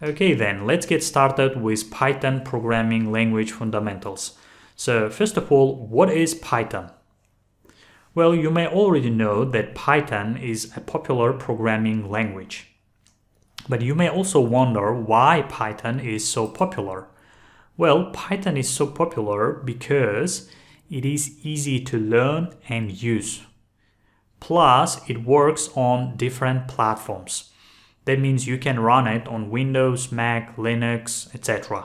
Okay then, let's get started with Python programming language fundamentals. So first of all, what is Python? Well, you may already know that Python is a popular programming language. But you may also wonder why Python is so popular. Well, Python is so popular because it is easy to learn and use. Plus, it works on different platforms. That means you can run it on Windows, Mac, Linux, etc.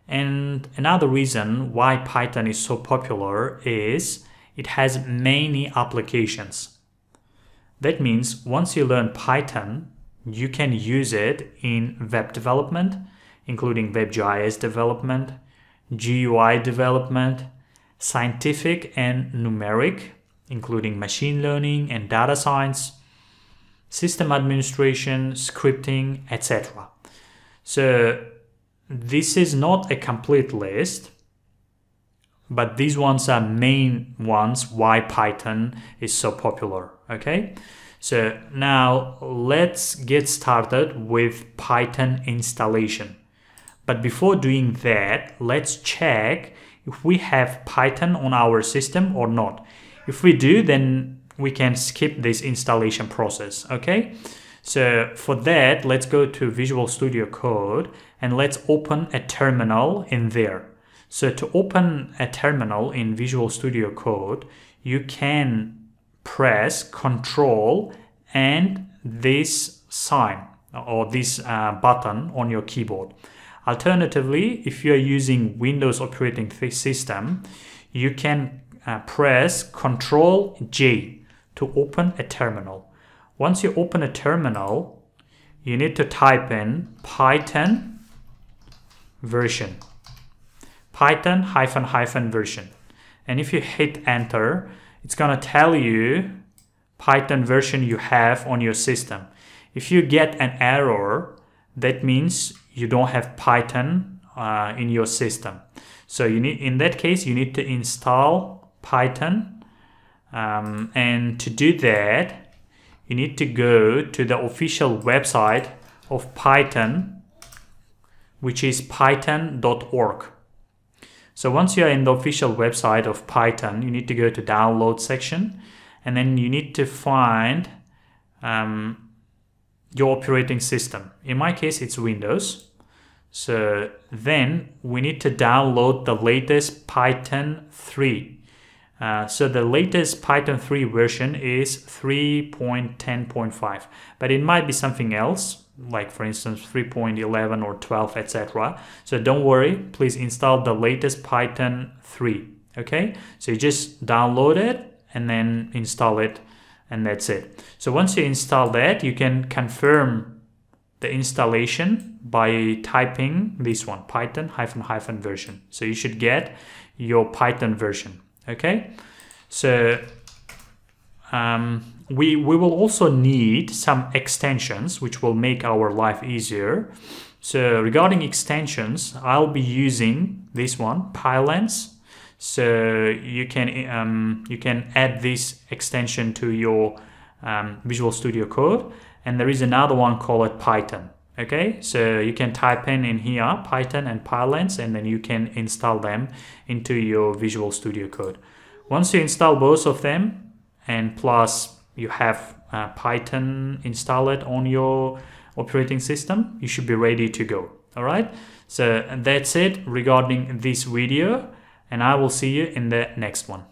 And another reason why Python is so popular is it has many applications. That means once you learn Python, you can use it in web development, including WebGIS development, GUI development, scientific and numeric, including machine learning and data science, system administration, scripting, etc. So this is not a complete list, but these ones are main ones why Python is so popular, okay? So now let's get started with Python installation. But before doing that, let's check if we have Python on our system or not. If we do, then we can skip this installation process, okay? So for that, let's go to Visual Studio Code and let's open a terminal in there. So to open a terminal in Visual Studio Code, you can press Control and this sign or this button on your keyboard. Alternatively, if you are using Windows operating system, you can press Control J to open a terminal. Once you open a terminal, you need to type in Python version. Python -- version. And if you hit enter, it's gonna tell you Python version you have on your system. If you get an error, that means you don't have Python in your system. So in that case, you need to install Python. And to do that, you need to go to the official website of Python, which is python.org. So once you're in the official website of Python, you need to go to download section, and then you need to find your operating system. In my case, it's Windows. So then we need to download the latest Python 3. So the latest Python 3 version is 3.10.5, but it might be something else, like for instance 3.11 or 12, etc. So don't worry, please install the latest Python 3, okay? So you just download it and then install it, and that's it. So once you install that, you can confirm the installation by typing this one, Python -- version. So you should get your Python version. Okay, so we will also need some extensions which will make our life easier. So regarding extensions, I'll be using this one, Pylance. So you can add this extension to your Visual Studio Code, and there is another one called Python. Okay, so you can type in here Python and Pylance, and then you can install them into your Visual Studio Code. Once you install both of them, and plus you have Python installed on your operating system, you should be ready to go. All right, so that's it regarding this video, and I will see you in the next one.